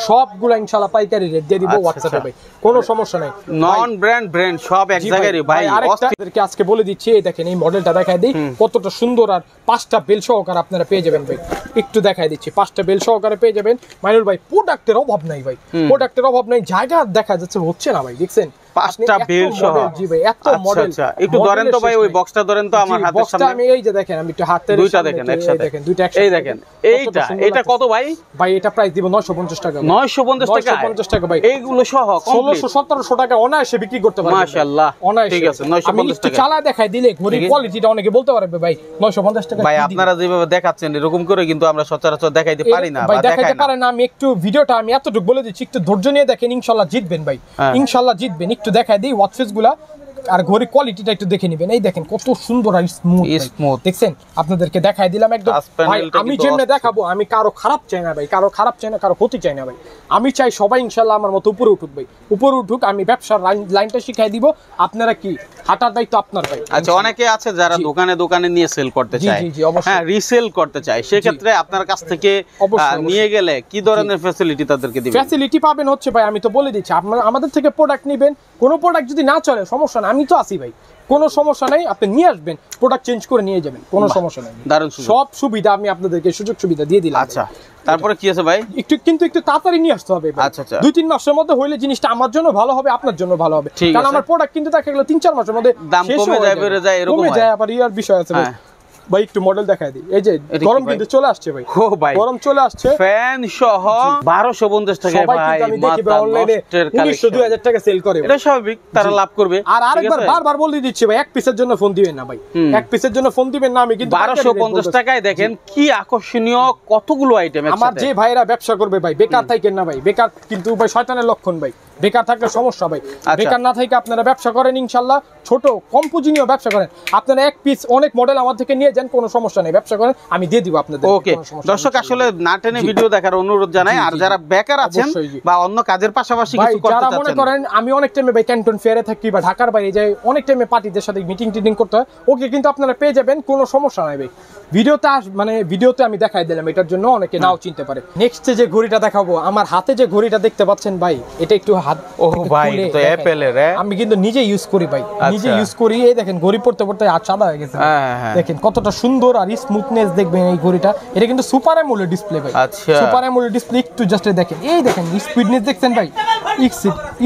সবগুলো ইনশাআল্লাহ পাইকারি রেট দিয়ে দিব WhatsApp এ ভাই, কোনো সমস্যা নাই। নন ব্র্যান্ড সব এক জায়গায় ভাই। আরেকটাদেরকে আজকে বলে দিচ্ছি, এই দেখেন এই মডেলটা দেখাই দিই কতটা সুন্দর। আর 5টা বেল সহকারে আপনারা পেয়ে যাবেন ভাই, একটু দেখাই দিচ্ছি। 5টা বেল সহকারে পেয়ে যাবেন মাইনুল ভাই। প্রোডাক্টের অভাব নাই ভাই, প্রোডাক্টের অভাব নাই। জায়গা দেখা যাচ্ছে হচ্ছে না ভাই, দেখছেন 5টা বেল সহ। জি ভাই এত মডেল। একটু ধরেন তো ভাই, ওই বক্সটা ধরেন তো আমার হাতের সামনে। আমি এই যে দেখেন, আমি একটু হাতের দুইটা দেখেন একসাথে, দেখেন দুইটা একসাথে। এই দেখেন এটা কত ভাই? ভাই এটা প্রাইস দিব 950 টাকা। 950 টাকা? 950 টাকা ভাই। এইগুলো সহ 1600-1700 টাকা অনায়াসে বিক্রি করতে পারবেন মাশাআল্লাহ। ঠিক আছে 950 টাকা। চালা দেখাই দিলে ঘড়ি কোয়ালিটিটা অনেকে বলতে পারবে ভাই 950 টাকা। ভাই আপনারা যেভাবে দেখাচ্ছেন এরকম করে কিন্তু আমরা সচরাচর দেখাইতে পারি না, ভাই দেখাইতে পারেন না। আমি একটু ভিডিওটা আমি এতটুকু বলে দিচ্ছি, একটু ধৈর্য নিয়ে দেখেন, ইনশাআল্লাহ জিতবেন ভাই, ইনশাআল্লাহ জিতবেন। একটু দেখাই দিই ওয়াচেস গুলা, আর ঘড়ি কোয়ালিটিটা একটু দেখে নেবেন। এই দেখেন কত সুন্দর আর স্মুথ, দেখছেন? আপনাদেরকে দেখাই দিলাম একদম ভাই। আমি যেমনে দেখাবো, আমি কারো খারাপ চাই না ভাই, কারো খারাপ চাই না, কারো ক্ষতি চাই না ভাই। আমি চাই সবাই ইনশাআল্লাহ আমার মতো উপরে উঠুক ভাই, উপরে উঠুক। আমি ব্যবসার লাইনটা শিখাই দিব, আপনারা কি হাঁটার দায়িত্ব আপনার ভাই। আচ্ছা অনেকে আছে যারা দোকানে নিয়ে সেল করতে চায়, হ্যাঁ রিসেল করতে চায়, সেক্ষেত্রে আপনার কাছ থেকে নিয়ে গেলে কি ধরনের ফ্যাসিলিটি তাদেরকে দিবেন? ফ্যাসিলিটি পাবেন হচ্ছে ভাই, আমি তো বলে দিচ্ছি, আপনারা আমাদের থেকে প্রোডাক্ট নেবেন। কোনো প্রোডাক্ট যদি না চলে সমস্যা না, আমি তো আছি ভাই, কোনো সমস্যা নাই। আপনি নিয়ে আসবেন, প্রোডাক্ট চেঞ্জ করে নিয়ে যাবেন, কোনো সমস্যা নাই। দারুণ সব সুবিধা আমি আপনাদেরকে সুযোগ সুবিধা দিয়ে দিলাম। আচ্ছা তারপরে কি আছে ভাই? একটু তাড়াতাড়ি নিয়ে আসতে হবে। আচ্ছা 2-3 মাসের মধ্যে হইলে জিনিসটা আমার জন্য ভালো হবে, আপনার জন্য ভালো হবে। কারণ আমার প্রোডাক্ট কিন্তু দেখা গেল 3-4 মাসের মধ্যে দাম কমে যায়, বেড়ে যায়, এরকম হয়। আবার ইয়ার বিষয় আছে ভাই। ভাই একটু মডেল দেখাই দিই। এই যে গরম কিন্তু চলে আসছে ভাই, ও ভাই গরম চলে আসছে। ফ্যান সহ 1250 টাকা ভাই। আমি দেখি অনলাইনে 1900-2000 টাকা সেল করে, এটা স্বাভাবিক, তারা লাভ করবে। আর আরেকবার বারবার বলে দিচ্ছি ভাই, এক পিসের জন্য ফোন দিবেন না ভাই, এক পিসের জন্য ফোন দিবেন না। আমি কিন্তু 1250 টাকায় দেখেন কি আকর্ষণীয় কতগুলো আইটেম। আমার যে ভাইরা ব্যবসা করবে ভাই, বেকার থাকেন না ভাই। বেকার কিন্তু ভাই শয়তানের লক্ষণ ভাই, বেকার থাকলে সমস্যা ভাই। বেকার না থেকে আপনারা ব্যবসা করেন ইনশাআল্লাহ, ছোট কম পুঁজি নিয়ে ব্যবসা করেন। আপনারা এক পিস অনেক মডেল আমার থেকে নিয়ে যান, কোনো সমস্যা নেই, ব্যবসা করেন, আমি দিয়ে দিব আপনাদের। ওকে দর্শক, আসলে না টেনে ভিডিও দেখার অনুরোধ জানাই। আর যারা বেকার আছেন বা অন্য কাজের পাশাপাশি কিছু করতে চাচ্ছেন, মনে করেন আমি অনেক টাইমে ভাই ক্যান্টন ফেয়ারে থাকি বা ঢাকার বাইরে যাই, অনেক টাইমে পার্টিদের সাথে মিটিং করতে হয়, ওকে কিন্তু আপনারা পেয়ে যাবেন, কোনো সমস্যা নাই ভাই। ভিডিওতে আমি দেখাই দিলাম, এটার জন্য অনেকে নাও চিনতে পারে। নেক্সট যে ঘড়িটা দেখাবো, আমার হাতে যে ঘড়িটা দেখতে পাচ্ছেন ভাই, এটা একটু হাত, ও ভাই তো অ্যাপেলের, আমি কিন্তু নিজে ইউজ করি ভাই, নিজে ইউজ করি। এই দেখেন ঘড়ি পড়তে পড়তে হাত সাদা হয়ে গেছে, দেখেন কতটা কতটা সুন্দর আর স্মুথনেস দেখবেন এই ঘড়িটা। এটা কিন্তু সুপার অ্যামোলেড ডিসপ্লে ভাই। আচ্ছা, সুপার অ্যামোলেড ডিসপ্লে একটু জাস্ট দেখেন, এই দেখেন স্পিডনেস দেখছেন ভাই,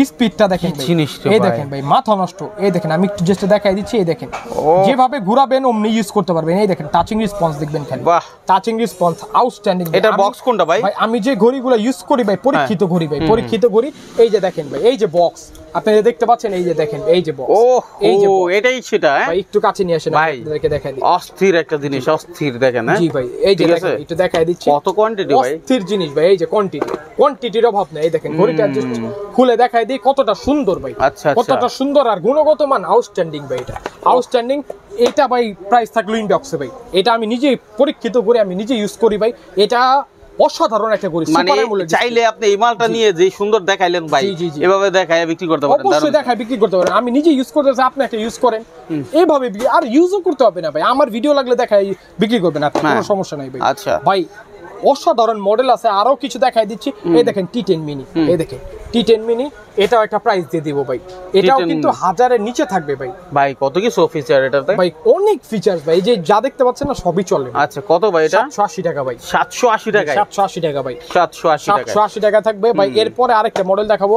স্পিডটা দেখেন ভাই, এই দেখেন ভাই মাথা নষ্ট। এই দেখেন আমি একটু জাস্ট দেখাই দিচ্ছি, এই দেখেন যেভাবে ঘোরাবেন অমনি ইউজ করতে পারবেন। এই দেখেন টাচিং রেসপন্স দেখবেন খালি, বাহ টাচিং রেসপন্স আউটস্ট্যান্ডিং। এটা বক্স কোনটা ভাই? ভাই আমি যে ঘড়িগুলো ইউজ করি ভাই পরীক্ষিত ঘড়ি ভাই, পরীক্ষিত ঘড়ি। এই যে দেখেন ভাই, এই যে বক্স আপনারা দেখতে পাচ্ছেন, এই যে দেখেন এই যে বক্স, এই যে এটাই সেটা। ভাই একটু কাছে নিয়ে আসেন আপনাদেরকে দেখাই দিই। অস্থির একটা জিনিস, অস্থির দেখেন। জি ভাই এই যে দেখেন একটু দেখাই দিচ্ছি কত কোয়ান্টিটি ভাই, অস্থির জিনিস ভাই। এই যে কোয়ান্টিটির অভাব নেই। এই দেখেন ঘড়িটা জাস্ট খুলে দেখাই দিই কতটা সুন্দর ভাই, আচ্ছা কতটা সুন্দর আর গুণগত মান আউটস্ট্যান্ডিং ভাই। এটা আউটস্ট্যান্ডিং। এটা ভাই প্রাইস থাকলো ইনবক্সে ভাই। এটা আমি নিজে পরীক্ষিত করে আমি নিজে ইউজ করি ভাই। এটা অসাধারণ একটা ঘড়ি। মানে চাইলে আপনি এই মালটা নিয়ে যে সুন্দর দেখাইলেন ভাই, এভাবে দেখায় বিক্রি করতে পারেন। অবশ্যই দেখায় বিক্রি করতে পারেন। আমি নিজে ইউজ করতেছি, আপনি একটা ইউজ করেন, এইভাবে আর ইউজও করতে হবে না ভাই। আমার ভিডিও লাগলে দেখায় বিক্রি করবেন আপনি, কোনো সমস্যা নাই ভাই। আচ্ছা ভাই অসাধারণ মডেল আছে, আরো কিছু দেখাই দিচ্ছি। এই দেখেন T10 মিনি, এই দেখেন T10 মিনি, এটাও একটা প্রাইস দিয়ে দিব ভাই। এটাও কিন্তু 1000 এর নিচে থাকবে ভাই। ভাই কত কিছু ফিচার এটাতে ভাই, অনেক ফিচারস ভাই। এই যে যা দেখতে পাচ্ছেন না সবই চলে। আচ্ছা কত ভাই এটা? 780 টাকা ভাই। 780 টাকা? 780 টাকা ভাই, 780 টাকা থাকবে ভাই। এরপরে আরেকটা মডেল দেখাবো।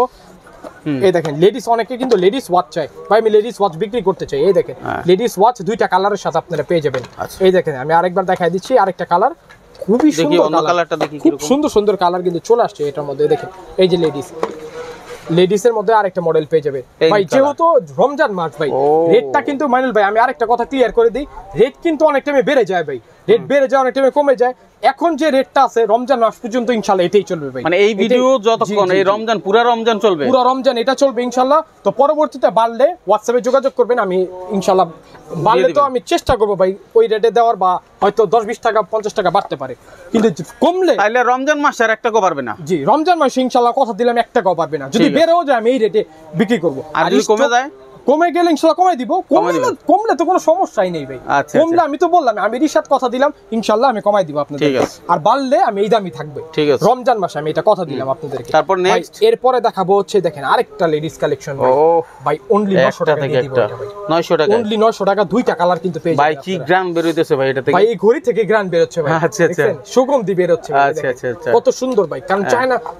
এই দেখেন লেডিস, অনেকে কিন্তু লেডিস ওয়াচ চাই ভাই, আমি লেডিস ওয়াচ বিক্রি করতে চাই। এই দেখেন লেডিস ওয়াচ দুইটা কালারের সাথে আপনারা পেয়ে যাবেন। এই দেখেন আমি আরেকবার দেখাই দিচ্ছি, আরেকটা কালার খুবই সুন্দর কালারটা দেখি, খুব সুন্দর সুন্দর কালার কিন্তু চলে আসছে এটার মধ্যে। দেখেন এই যে লেডিসের মধ্যে আরেকটা মডেল পেয়ে যাবে ভাই। যেহেতু রমজান মাস ভাই, রেটটা কিন্তু মাইনুল ভাই আমি আরেকটা কথা ক্লিয়ার করে দিই, রেট কিন্তু অনেক টাইমে বেড়ে যায় ভাই, রেট বেড়ে যায় অনেক টাইমে কমে যায়। এখন যে রেটটা আছে রমজান মাস পর্যন্ত ইনশাআল্লাহ এটাই চলবে ভাই। মানে এই ভিডিও যতক্ষণ এই রমজান পুরো রমজান চলবে, পুরো রমজান এটা চলবে ইনশাআল্লাহ। তো পরবর্তীতে বাড়লে হোয়াটসঅ্যাপে যোগাযোগ করবেন, আমি ইনশাআল্লাহ বাড়লে তো আমি চেষ্টা করব ভাই ওই রেটে দেওয়ার, বা হয়তো 10-20 টাকা 50 টাকা বাড়তে পারে, কিন্তু কমলে তাহলে রমজান মাসে আর 1 টাকাও পারবে না। জি রমজান মাসে ইনশাআল্লাহ কথা দিলাম 1 টাকাও পারবে না। যদি বেড়েও যায় আমি এই রেটে বিক্রি করব। আর যদি কমে যায়, কমে গেলে ইনশাআল্লাহ কমাই দিব। কমলে তো কোনো সমস্যাই নেই ভাই। কমলে আমি তো বললাম, আমি রিশাদ কথা দিলাম ইনশাআল্লাহ আমি কমাই দিব আপনাদের। আর বাড়লে আমি এই দামই থাকবে রমজান মাসে, আমি এটা কথা দিলাম আপনাদেরকে। তারপর নেক্সট এরপরে দেখাবো হচ্ছে দেখেন আরেকটা লেডিস কালেকশন ভাই, অনলি 900 টাকা দিয়ে দিব এটা ভাই। 900 টাকা, অনলি 900 টাকা, দুইটা কালার কিন্তু পেয়ে যাবেন ভাই। কি গ্রাম বের হইতেছে ভাই এটা থেকে? ভাই এই ঘড়ি থেকে গ্রাম বের হচ্ছে ভাই। আচ্ছা আচ্ছা, সুগন্ধি বের হচ্ছে। আচ্ছা আচ্ছা, কত সুন্দর ভাই। কারণ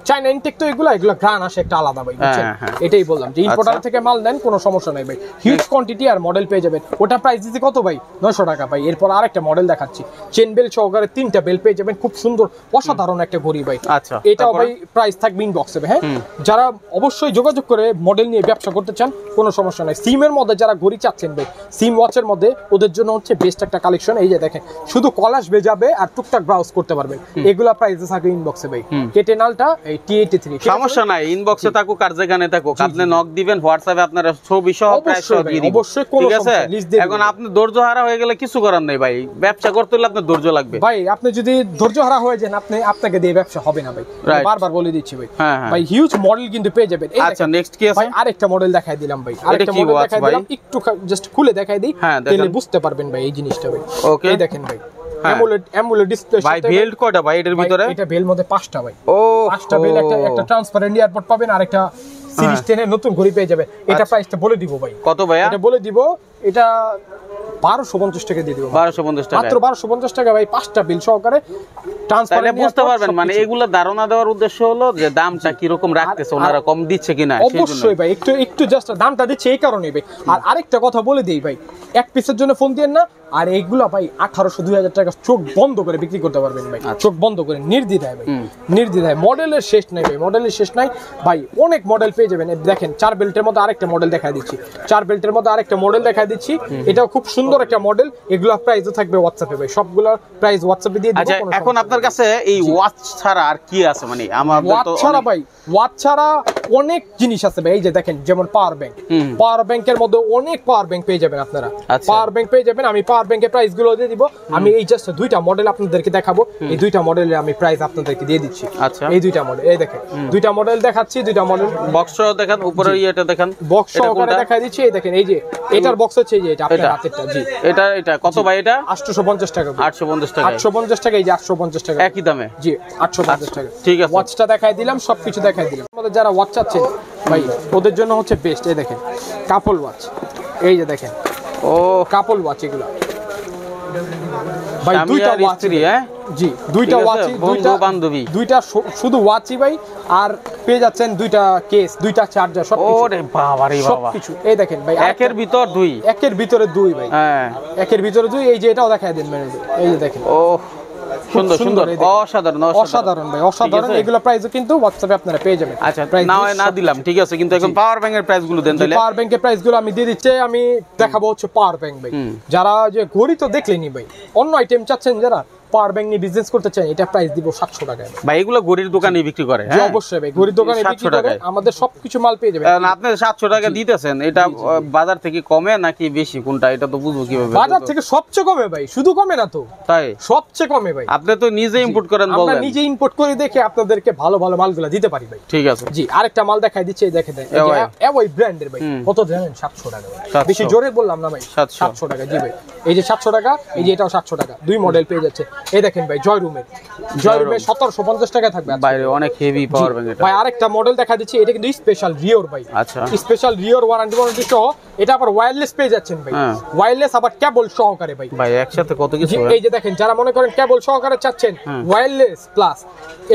চায়না ইনটেক তো এগুলা গ্রান আসে একটা আলাদা ভাই, বুঝছেন? এটাই বললাম যে ইম্পোর্টার থেকে মাল নেন কোনো সমস্যা নাই ভাই, হিউজ কোয়ান্টিটি আর মডেল পেয়ে যাবেন। ওটা প্রাইস দিতে কত ভাই? 900 টাকা ভাই। এরপর আরেকটা মডেল দেখাচ্ছি, চেন বেল সহকারে 3টা বেল পেয়ে যাবেন, খুব সুন্দর অসাধারণ একটা ঘড়ি ভাই। আচ্ছা এটাও ভাই প্রাইস থাকবে ইনবক্সে। হ্যাঁ, যারা অবশ্যই যোগাযোগ করে মডেল নিয়ে ব্যবসা করতে চান কোনো সমস্যা নাই। সিমের মধ্যে যারা ঘড়ি চাচ্ছেন ভাই, সিম ওয়াচের মধ্যে ওদের জন্য হচ্ছে বেস্ট একটা কালেকশন। এই যে দেখেন শুধু কল আসবে যাবে আর টুকটাক ব্রাউজ করতে পারবেন। এগুলা প্রাইসে থাকবে ইনবক্সে ভাই। কেটেনালটা এই T83, সমস্যা নাই, ইনবক্সে থাকুক আর যেখানে থাকুক আপনি নক দিবেন, হোয়াটসঅ্যাপে আপনারা ছবি সহ প্রাইস সহ দিয়ে দিবেন। অবশ্যই কোনো সমস্যা নেই। এখন আপনি ধৈর্য হারা হয়ে গেলে কিছু করার নাই ভাই, ব্যবসা করতে হলে আপনার ধৈর্য লাগবে ভাই। আপনি যদি ধৈর্য হারা হয়ে যান আপনাকে দিয়ে ব্যবসা হবে না ভাই, বারবার বলে দিচ্ছি ভাই। ভাই হিউজ মডেল কিন্তু পেয়ে যাবেন। আচ্ছা নেক্সট কি আছে ভাই? আরেকটা মডেল দেখাই দিলাম ভাই, আরেকটা মডেল দেখাই দিলাম, একটু জাস্ট খুলে দেখাই দিই তাহলে বুঝতে পারবেন ভাই এই জিনিসটা ভাই। ওকে এই দেখেন ভাই, অ্যামোলেড ডিসপ্লে ভাই। বেল্ট কয়টা ভাই এটার ভিতরে? এটা বেল মধ্যে 5টা ভাই। 5টা বেল, একটা ট্রান্সপারেন্ট এয়ারপোর্ট পাবেন, আর একটা সিরিজ 10 এর নতুন ঘড়ি পেয়ে যাবেন। এটা প্রাইসটা বলে দিব ভাই। কত ভাই এটা বলে দিব, এটা 1250 টাকা দিয়ে দিব। 1250 টাকা, মাত্র 1250 টাকা ভাই। 5টা বিল সহকারে ট্রান্সপারেন্ট বুঝতে পারবেন। মানে এগুলো ধারণা দেওয়ার উদ্দেশ্য হলো যে দামটা কি রকম রাখতেছে, ওনারা কম দিচ্ছে কিনা। অবশ্যই ভাই, একটু জাস্ট দামটা দিচ্ছে এই কারণেই ভাই। আর আরেকটা কথা বলে দেই ভাই, এক পিসের জন্য ফোন দিয়েন না। আর এইগুলা ভাই 1800-2000 টাকা চোখ বন্ধ করে বিক্রি করতে পারবেন ভাই, চোখ বন্ধ করে নির্দ্বিধায় ভাই, নির্দ্বিধায়। মডেলের শেষ নাই ভাই, মডেলের শেষ নাই ভাই। অনেক মডেল পেয়ে যাবেন। দেখেন 4 বেল্টের মধ্যে আরেকটা মডেল দেখাই দিচ্ছি, 4 বেল্টের মধ্যে আরেকটা মডেল দেখাই দিচ্ছি। এটাও খুব সুন্দর একটা মডেল। এগুলা প্রাইসও থাকবে হোয়াটসঅ্যাপে ভাই, সবগুলোর প্রাইস হোয়াটসঅ্যাপে দিয়ে দিব। এখন আপনার কাছে এই ওয়াচ ছাড়া আর কি আছে? মানে আমাদের ওয়াচ ছাড়া ভাই, ওয়াচ ছাড়া অনেক জিনিস আছে ভাই। এই যে দেখেন যেমন পাওয়ার ব্যাংক, পাওয়ার ব্যাংকের মধ্যে অনেক পাওয়ার ব্যাংক পেয়ে যাবেন আপনারা। পাওয়ার ব্যাংক পেয়ে যাবেন। আমি পাওয়ার ব্যাংকের প্রাইস গুলো দিয়ে দিব। আমি এই জাস্ট 2টা মডেল আপনাদেরকে দেখাবো, এই 2টা মডেলের আমি প্রাইস আপনাদেরকে দিয়ে দিচ্ছি। আচ্ছা এই 2টা মডেল, এই দেখেন 2টা মডেল দেখাচ্ছি। 2টা মডেল বক্স সহ দেখেন, উপরে এটা দেখেন বক্স সহকারে দেখাই দিচ্ছি। এই দেখেন এই যে এটার বক্স হচ্ছে এই যে এটা আপনার হাতেরটা। জি এটা কত ভাই? এটা 850 টাকা। 850 টাকা, 850 টাকা। এই যে 850 টাকা একই দামে। জি 850 টাকা। ঠিক আছে, ওয়াচটা দেখাই দিলাম, সবকিছু দেখাই দিলাম। আমাদের যারা ওয়াচ চাচ্ছেন ভাই ওদের জন্য হচ্ছে বেস্ট। এই দেখেন কাপল ওয়াচ, এই যে দেখেন কাপল ওয়াচ, এগুলো ভাই দুইটা ওয়াচ হ্যাঁ জি দুইটা ওয়াচই দুইটা বান্ধবী দুইটা শুধু ওয়াচই ভাই আর পেয়ে যাচ্ছেন দুইটা কেস দুইটা চার্জার সব কিছু ওরে বাবা রে বাবা সবকিছু এই দেখেন ভাই একের ভিতর দুই একের ভিতরে দুই ভাই হ্যাঁ একের ভিতরে দুই এই যে এটাও দেখায় দেন ম্যানেজার এই যে দেখেন ও সুন্দর সুন্দর অসাধারণ অসাধারণ ভাই অসাধারণ এগুলো প্রাইসও কিন্তু WhatsApp এ আপনারা পেয়ে যাবেন আচ্ছা না দিলাম ঠিক আছে কিন্তু এখন পাওয়ার ব্যাংকের প্রাইস গুলো দেন তাহলে পাওয়ার ব্যাংকের প্রাইস গুলো আমি দিয়ে দিচ্ছি আমি দেখাবো হচ্ছে পাওয়ার ব্যাংক ভাই যারা যে ঘড়ি তো দেখলেনি ভাই অন্য আইটেম চাচ্ছেন যারা পাওয়ার ব্যাংক নিয়ে বিজনেস করতে চান এটা প্রাইস দিব 700 টাকায় ভাই এগুলো ঘড়ির দোকানে বিক্রি করে হ্যাঁ অবশ্যই ভাই ঘড়ির দোকানে বিক্রি করে আমাদের সবকিছু মাল পেয়ে যাবেন আপনি 700 টাকা দিতেছেন এটা বাজার থেকে কমে নাকি বেশি কোনটা এটা তো বুঝবো কিভাবে বাজার থেকে সবচেয়ে কমে ভাই শুধু কমে না তো তাই সবচেয়ে কমে ভাই আপনি তো নিজে ইম্পোর্ট করেন বলেন আমরা নিজে ইম্পোর্ট করে দেখে আপনাদেরকে ভালো ভালো মালগুলো দিতে পারি ভাই ঠিক আছে জি আরেকটা মাল দেখাই দিচ্ছি এই দেখেন এওয়াই ব্র্যান্ডের ভাই কত জানেন 700 টাকা ভাই বেশি জোরে বললাম না ভাই 700 টাকা জি ভাই এই যে 700 টাকা এই যে এটাও 700 টাকা দুই মডেল পেয়ে যাচ্ছে এই দেখেন ভাই জয় রুমে 1750 টাকা থাকবে বাইরে অনেক হেভি পাওয়ার ব্যাংক এটা ভাই আরেকটা মডেল দেখা দিচ্ছি এটা কিন্তু স্পেশাল রিওর ভাই আচ্ছা স্পেশাল রিওর ওয়ারেন্টি সহ এটা আবার ওয়্যারলেস পেয়ে যাচ্ছেন ভাই ওয়্যারলেস আবার কেবল সহকারে ভাই ভাই একসাথে কত কিছু এই যে দেখেন যারা মনে করেন কেবল সহকারে চাচ্ছেন ওয়্যারলেস প্লাস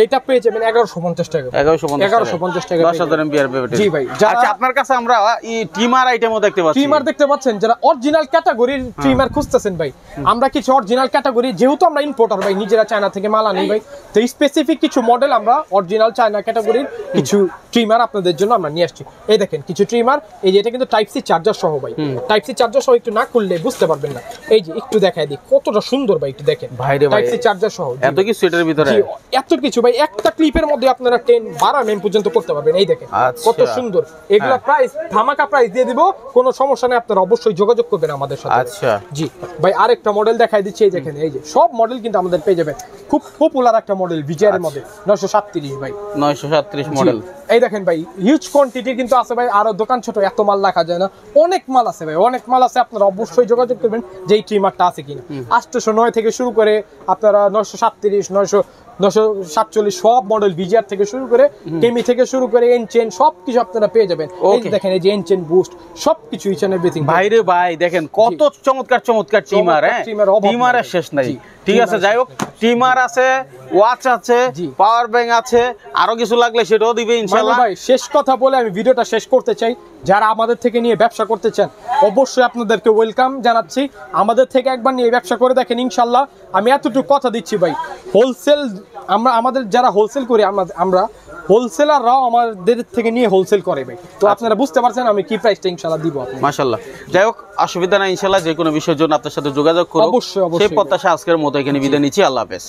এটা পেয়ে যাবেন 1150 টাকা 1150 টাকা 10000 এমপিআর ব্যাটারি জি ভাই আচ্ছা আপনার কাছে আমরা এই ট্রিমার আইটেমও দেখতে পাচ্ছি ট্রিমার দেখতে পাচ্ছেন যারা অরিজিনাল ক্যাটাগরির ট্রিমার খুঁজতেছেন ভাই আমরা কিছু অরিজিনাল ক্যাটাগরি যেহেতু আমরা ইম্পোর্টার ভাই নিজেরা চায়না থেকে মাল আনি ভাই তো স্পেসিফিক কিছু মডেল আমরা অরিজিনাল চায়না ক্যাটাগরির কিছু ট্রিমার আপনাদের জন্য আমরা নিয়ে আসছি এই দেখেন কিছু ট্রিমার এই যে এটা কিন্তু টাইপ সি চার্জার সহ ভাই টাইপ সি চার্জার সহ একটু না খুললে বুঝতে পারবেন না এই যে একটু দেখায় দিই কতটা সুন্দর ভাই একটু দেখেন টাইপ সি চার্জার সহ এত কিছু এটার ভিতরে এত কিছু ভাই একটা ক্লিপের মধ্যে আপনারা 10-12 এমএম পর্যন্ত করতে পারবেন এই দেখেন কত সুন্দর এগুলা প্রাইস ধামাকা প্রাইস দিয়ে দিব কোনো সমস্যা নেই আপনারা অবশ্যই যোগাযোগ করবেন আমাদের সাথে আচ্ছা জি ভাই আরেকটা মডেল দেখাই দিচ্ছি এই দেখেন এই যে সব মডেল কিন্তু আমাদের পেয়ে যাবেন খুব পপুলার একটা মডেল ভিজিআর এর মধ্যে 937 ভাই 937 মডেল এই দেখেন ভাই হিউজ কোয়ান্টিটি কিন্তু আছে ভাই আর দোকান ছোট এত মাল রাখা যায় না অনেক মাল আছে ভাই অনেক মাল আছে আপনারা অবশ্যই যোগাযোগ করবেন যে এই ট্রিমারটা আছে কিনা 809 থেকে শুরু করে আপনারা 937 947 সব মডেল ভিজিআর থেকে শুরু করে কেমি থেকে শুরু করে এনচেন সবকিছু আপনারা পেয়ে যাবেন এই দেখেন এই যে এনচেন বুস্ট সবকিছু ইচ এন্ড এভরিথিং ভাই রে ভাই দেখেন কত চমৎকার চমৎকার ট্রিমার হ্যাঁ ট্রিমারের শেষ নাই ঠিক আছে যাই হোক ট্রিমার আছে ওয়াচ আছে পাওয়ার ব্যাংক আছে আরো কিছু লাগলে সেটাও দিবে ইনশাআল্লাহ ভাই শেষ কথা বলে আমি ভিডিওটা শেষ করতে চাই যারা আমাদের থেকে নিয়ে ব্যবসা করতে চান অবশ্যই আপনাদেরকে ওয়েলকাম জানাচ্ছি আমাদের থেকে একবার নিয়ে ব্যবসা করে দেখেন ইনশাআল্লাহ আমি এতটুকু কথা দিচ্ছি ভাই হোলসেল আমাদের যারা হোলসেল করি আমরা হোলসেলাররাও আমাদের থেকে নিয়ে হোলসেল করে ভাই তো আপনারা বুঝতে পারছেন আমি কি প্রাইসটা ইনশাআল্লাহ দিব আপনাদের মাশাআল্লাহ যাই হোক অসুবিধা নাই ইনশাআল্লাহ যে কোনো বিষয়ের জন্য আপনার সাথে যোগাযোগ করব অবশ্যই সেই প্রত্যাশা আজকের মতো এখানে বিদায় নিচ্ছি আল্লাহ হাফেজ